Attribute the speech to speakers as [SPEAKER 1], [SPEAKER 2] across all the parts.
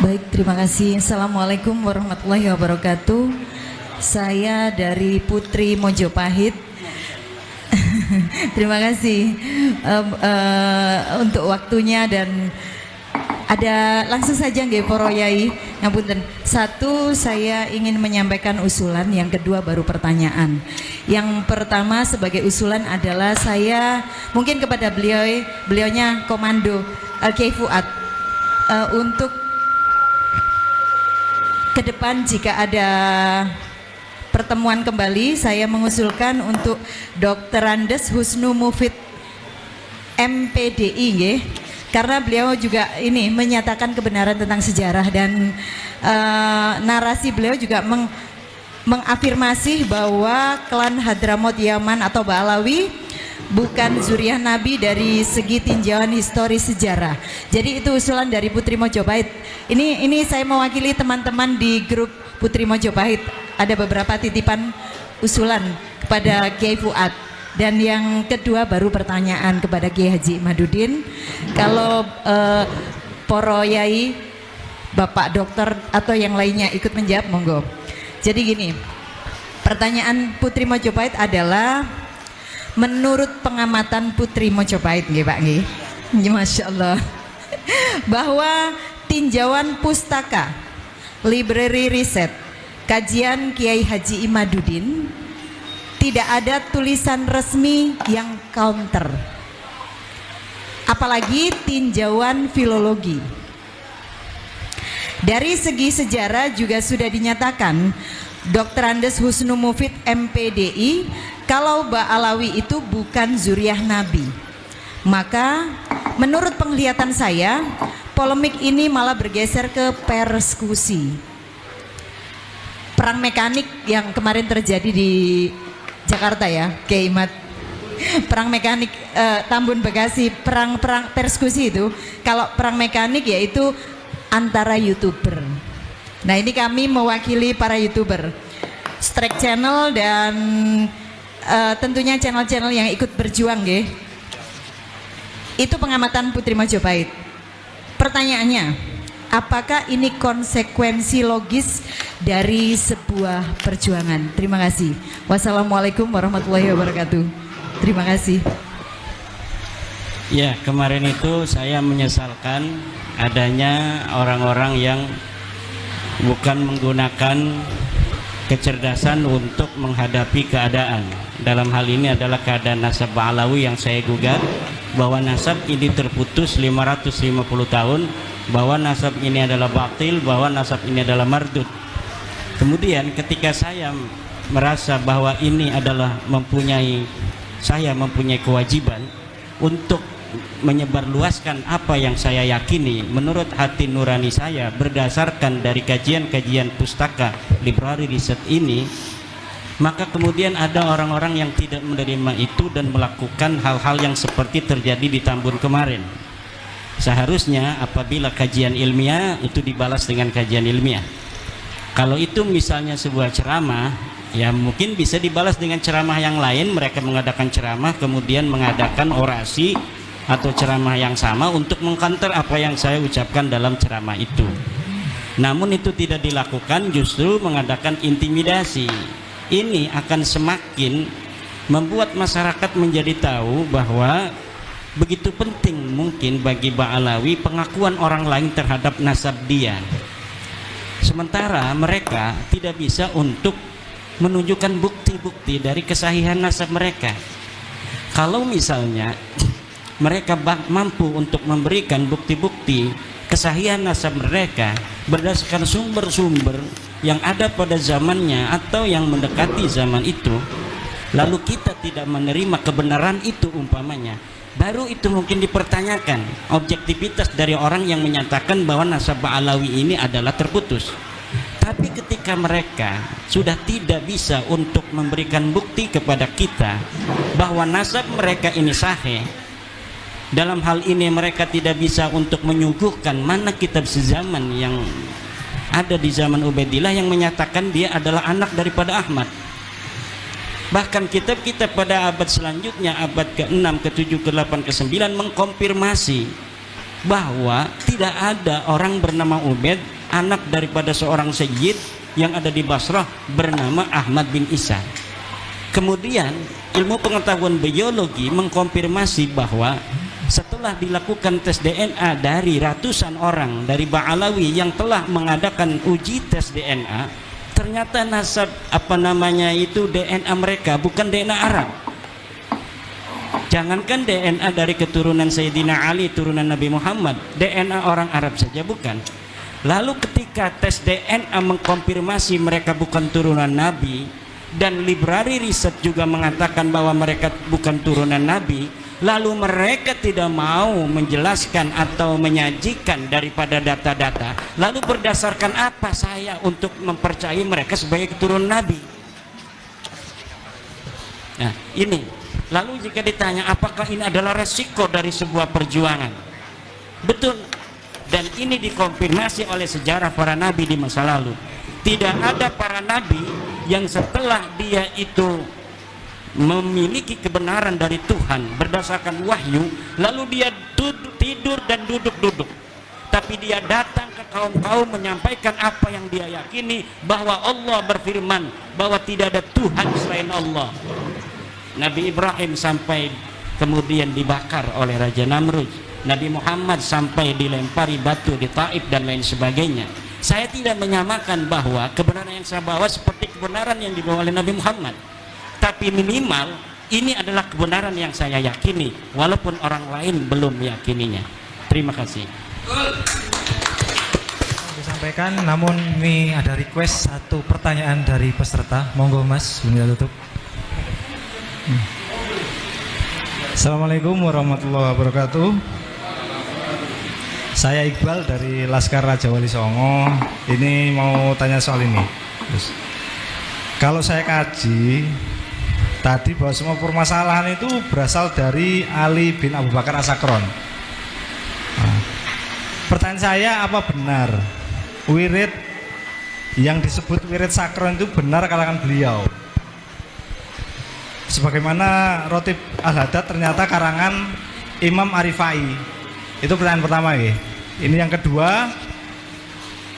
[SPEAKER 1] Baik, terima kasih. Assalamualaikum warahmatullahi wabarakatuh. Saya dari Putri Mojopahit. Terima kasih untuk waktunya dan ada langsung saja nggih para yai. Ngapunten. Satu, saya ingin menyampaikan usulan, yang kedua baru pertanyaan. Yang pertama sebagai usulan adalah saya mungkin kepada beliaunya Komando Kiai Fuad untuk ke depan jika ada pertemuan kembali, saya mengusulkan untuk Dr. Andes Husnu Mufid MPDI nggih. Karena beliau juga ini menyatakan kebenaran tentang sejarah dan narasi beliau juga mengafirmasi bahwa klan Hadramot Yaman atau Ba'alawi bukan zuriat Nabi dari segi tinjauan historis sejarah. Jadi itu usulan dari Putri Mojopahit. Ini saya mewakili teman-teman di grup Putri Mojopahit. Ada beberapa titipan usulan kepada Kiai Fuad. Dan yang kedua baru pertanyaan kepada Kiai Haji Madudin. Kalau poro yai, bapak dokter atau yang lainnya ikut menjawab, monggo. Jadi gini, pertanyaan Putri Mojopahit adalah menurut pengamatan Putri Mojopahit nggih Pak nggih. Masya Allah. Bahwa tinjauan pustaka, library riset, kajian Kiai Haji Imaduddin tidak ada tulisan resmi yang counter, apalagi tinjauan filologi. Dari segi sejarah juga sudah dinyatakan Dr. Andes Husnu Mufid MPDI kalau Ba'alawi itu bukan zuriah Nabi. Maka menurut penglihatan saya polemik ini malah bergeser ke persekusi, perang mekanik yang kemarin terjadi di Jakarta ya, Kiai Imad. Perang mekanik Tambun Bekasi, perang persekusi itu. Kalau perang mekanik yaitu antara YouTuber. Nah, ini kami mewakili para YouTuber, Strike Channel dan tentunya channel-channel yang ikut berjuang nggih. Itu pengamatan Putri Mojopahit. Pertanyaannya, apakah ini konsekuensi logis dari sebuah perjuangan? Terima kasih. Wassalamualaikum warahmatullahi wabarakatuh. Terima kasih.
[SPEAKER 2] Ya, kemarin itu saya menyesalkan adanya orang-orang yang bukan menggunakan kecerdasan untuk menghadapi keadaan. Dalam hal ini adalah keadaan nasab Ba'alawi yang saya gugat, bahwa nasab ini terputus 550 tahun, bahwa nasab ini adalah batil, bahwa nasab ini adalah mardud. Kemudian ketika saya merasa bahwa ini adalah saya mempunyai kewajiban untuk menyebarluaskan apa yang saya yakini menurut hati nurani saya berdasarkan dari kajian-kajian pustaka library riset ini, maka kemudian ada orang-orang yang tidak menerima itu dan melakukan hal-hal yang seperti terjadi di Tambun kemarin. Seharusnya apabila kajian ilmiah itu dibalas dengan kajian ilmiah. Kalau itu misalnya sebuah ceramah, ya mungkin bisa dibalas dengan ceramah yang lain. Mereka mengadakan ceramah kemudian mengadakan orasi atau ceramah yang sama untuk mengkanter apa yang saya ucapkan dalam ceramah itu. Namun itu tidak dilakukan, justru mengadakan intimidasi. Ini akan semakin membuat masyarakat menjadi tahu bahwa begitu penting mungkin bagi Ba'alawi pengakuan orang lain terhadap nasab dia, sementara mereka tidak bisa untuk menunjukkan bukti-bukti dari kesahihan nasab mereka. Kalau misalnya mereka mampu untuk memberikan bukti-bukti kesahihan nasab mereka berdasarkan sumber-sumber yang ada pada zamannya atau yang mendekati zaman itu, lalu kita tidak menerima kebenaran itu umpamanya, baru itu mungkin dipertanyakan objektivitas dari orang yang menyatakan bahwa nasab Ba'alawi ini adalah terputus. Tapi ketika mereka sudah tidak bisa untuk memberikan bukti kepada kita bahwa nasab mereka ini sahih, dalam hal ini mereka tidak bisa untuk menyuguhkan mana kitab sezaman yang ada di zaman Ubaidillah yang menyatakan dia adalah anak daripada Ahmad. Bahkan kitab-kitab pada abad selanjutnya, abad ke-6, ke-7, ke-8, ke-9 mengkonfirmasi bahwa tidak ada orang bernama Ubaid anak daripada seorang sayyid yang ada di Basrah bernama Ahmad bin Isa. Kemudian ilmu pengetahuan biologi mengkonfirmasi bahwa setelah dilakukan tes DNA dari ratusan orang dari Ba'alawi yang telah mengadakan uji tes DNA, ternyata nasab DNA mereka bukan DNA Arab. Jangankan DNA dari keturunan Sayyidina Ali, turunan Nabi Muhammad, DNA orang Arab saja bukan. Lalu ketika tes DNA mengkonfirmasi mereka bukan turunan Nabi, dan library riset juga mengatakan bahwa mereka bukan turunan Nabi, lalu mereka tidak mau menjelaskan atau menyajikan daripada data-data, lalu berdasarkan apa saya untuk mempercayai mereka sebagai keturunan Nabi? Nah ini, lalu jika ditanya apakah ini adalah resiko dari sebuah perjuangan, betul. Dan ini dikonfirmasi oleh sejarah para nabi di masa lalu. Tidak ada para nabi yang setelah dia itu memiliki kebenaran dari Tuhan berdasarkan wahyu, lalu dia tidur dan duduk-duduk, tapi dia datang ke kaum-kaum menyampaikan apa yang dia yakini, bahwa Allah berfirman bahwa tidak ada Tuhan selain Allah. Nabi Ibrahim sampai kemudian dibakar oleh Raja Namrud, Nabi Muhammad sampai dilempari batu di Taif dan lain sebagainya. Saya tidak menyamakan bahwa kebenaran yang saya bawa seperti kebenaran yang dibawa oleh Nabi Muhammad, tapi minimal ini adalah kebenaran yang saya yakini walaupun orang lain belum meyakininya. Terima kasih.
[SPEAKER 3] Disampaikan, namun ini ada request satu pertanyaan dari peserta. Monggo Mas, sebelum kita tutup. Assalamualaikum warahmatullahi wabarakatuh. Saya Iqbal dari Laskar Raja Wali Songo. Ini mau tanya soal ini. Terus, kalau saya kaji tadi bahwa semua permasalahan itu berasal dari Ali bin Abu Bakar As-Sakron. Nah, pertanyaan saya, apa benar wirid yang disebut wirid sakron itu benar kalangan beliau? Sebagaimana Rotib Al-Hadad ternyata karangan Imam Arifai. Itu pertanyaan pertama ya. Ini yang kedua,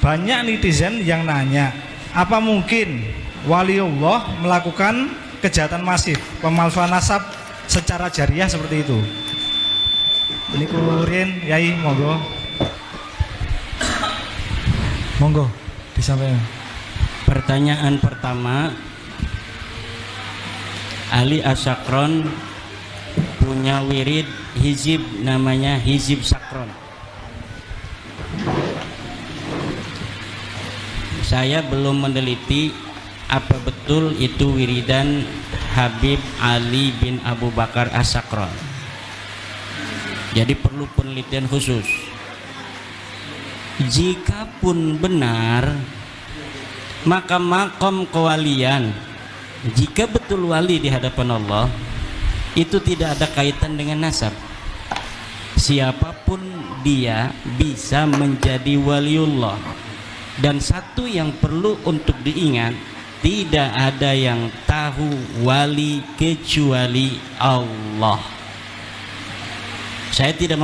[SPEAKER 3] banyak netizen yang nanya, apa mungkin waliullah melakukan kejahatan masif, pemalsuan nasab secara jariah seperti itu? Ini kurin, Yai, monggo. Monggo, disampaikan.
[SPEAKER 2] Pertanyaan pertama, Ali As-Sakron punya wirid hizib namanya hizib sakron. Saya belum meneliti apa betul itu wiridan Habib Ali bin Abu Bakar As-Sakron. Jadi perlu penelitian khusus. Jikapun benar, maka makom kewalian, jika betul wali di hadapan Allah, itu tidak ada kaitan dengan nasab. Siapapun dia bisa menjadi waliullah. Dan satu yang perlu untuk diingat, tidak ada yang tahu wali kecuali Allah. Saya tidak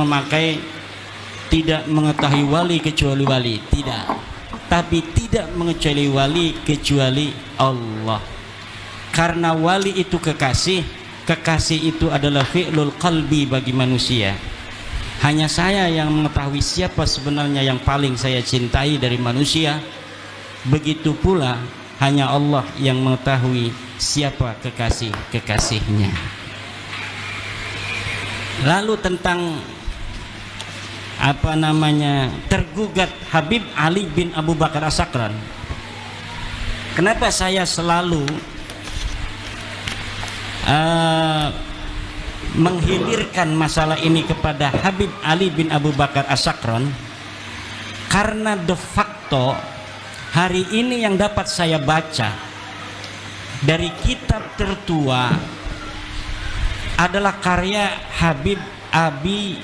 [SPEAKER 2] mengetahui wali kecuali wali, tidak. Tapi tidak mengetahui wali kecuali Allah. Karena wali itu kekasih, kekasih itu adalah fi'lul qalbi bagi manusia. Hanya saya yang mengetahui siapa sebenarnya yang paling saya cintai dari manusia. Begitu pula hanya Allah yang mengetahui siapa kekasih-kekasihnya. Lalu tentang tergugat Habib Ali bin Abu Bakar As-Sakron, kenapa saya selalu menghilirkan masalah ini kepada Habib Ali bin Abu Bakar As-Sakron? Karena de facto hari ini yang dapat saya baca dari kitab tertua adalah karya Habib Abi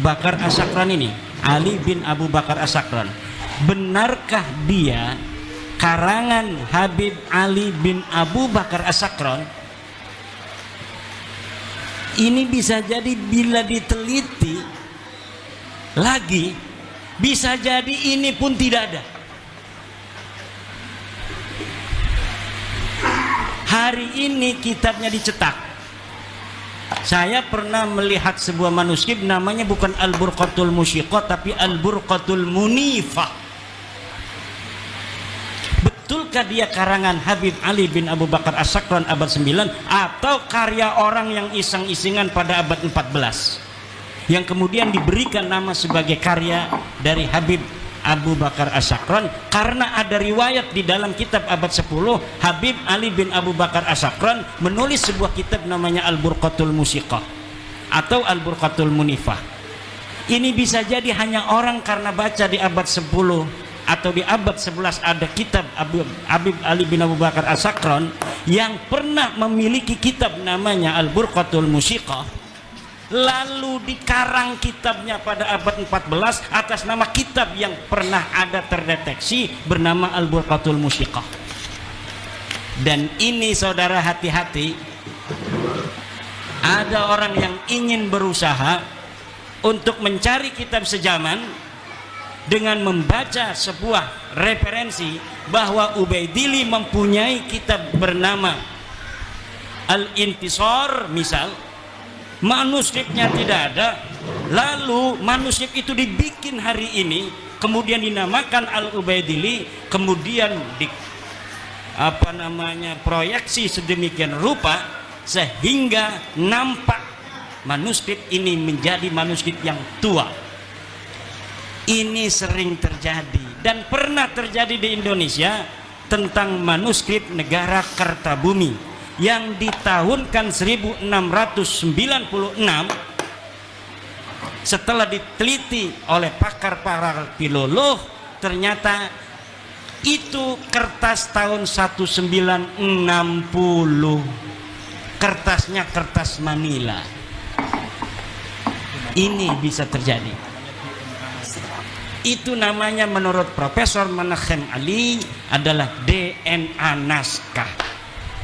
[SPEAKER 2] Bakar As-Sakron ini, Ali bin Abu Bakar As-Sakron. Benarkah dia karangan Habib Ali bin Abu Bakar As-Sakron? Ini bisa jadi bila diteliti lagi, bisa jadi ini pun tidak ada. Hari ini kitabnya dicetak. Saya pernah melihat sebuah manuskrip namanya bukan Al-Burqatul Musyiqah tapi Al-Burqatul Munifah. Betulkah dia karangan Habib Ali bin Abu Bakar As-Sakran abad 9 atau karya orang yang iseng-isengan pada abad 14 yang kemudian diberikan nama sebagai karya dari Habib Abu Bakar As-Sakran? Karena ada riwayat di dalam kitab abad 10 Habib Ali bin Abu Bakar As-Sakran menulis sebuah kitab namanya Al-Burqatul Musyiqah atau Al-Burqatul Munifah. Ini bisa jadi hanya orang karena baca di abad 10 atau di abad 11 ada kitab Habib Ali bin Abu Bakar As-Sakran yang pernah memiliki kitab namanya Al-Burqatul Musyiqah, lalu dikarang kitabnya pada abad 14 atas nama kitab yang pernah ada terdeteksi bernama Al-Burqatul Musyiqah. Dan ini saudara hati-hati, ada orang yang ingin berusaha untuk mencari kitab sejaman dengan membaca sebuah referensi bahwa Ubaidili mempunyai kitab bernama Al-Intisar misal, manuskripnya tidak ada, lalu manuskrip itu dibikin hari ini kemudian dinamakan Al-Ubaidili, kemudian di proyeksi sedemikian rupa sehingga nampak manuskrip ini menjadi manuskrip yang tua. Ini sering terjadi dan pernah terjadi di Indonesia tentang manuskrip negara Kertabumi yang ditahunkan 1696. Setelah diteliti oleh pakar-pakar filolog, ternyata itu kertas tahun 1960. Kertasnya kertas Manila. Ini bisa terjadi. Itu namanya menurut Profesor Menachem Ali adalah DNA naskah.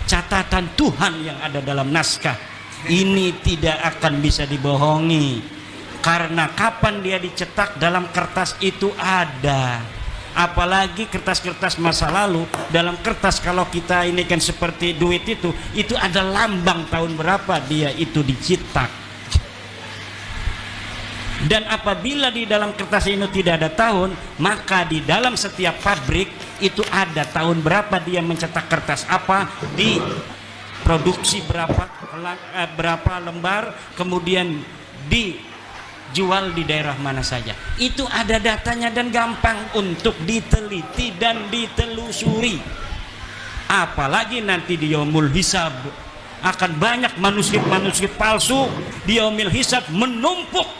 [SPEAKER 2] Catatan Tuhan yang ada dalam naskah ini tidak akan bisa dibohongi, karena kapan dia dicetak dalam kertas itu ada. Apalagi kertas-kertas masa lalu, dalam kertas kalau kita ini kan seperti duit itu ada lambang tahun berapa dia itu dicetak. Dan apabila di dalam kertas ini tidak ada tahun, maka di dalam setiap pabrik itu ada tahun berapa dia mencetak kertas apa, di produksi berapa lembar, kemudian dijual di daerah mana saja. Itu ada datanya dan gampang untuk diteliti dan ditelusuri. Apalagi nanti di Yaumul Hisab akan banyak manuskrip-manuskrip palsu di Yaumul Hisab menumpuk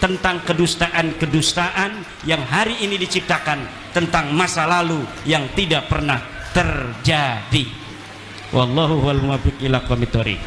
[SPEAKER 2] tentang kedustaan-kedustaan yang hari ini diciptakan tentang masa lalu yang tidak pernah terjadi. Wallahu wal muwaffiq ila aqwamit thoriq.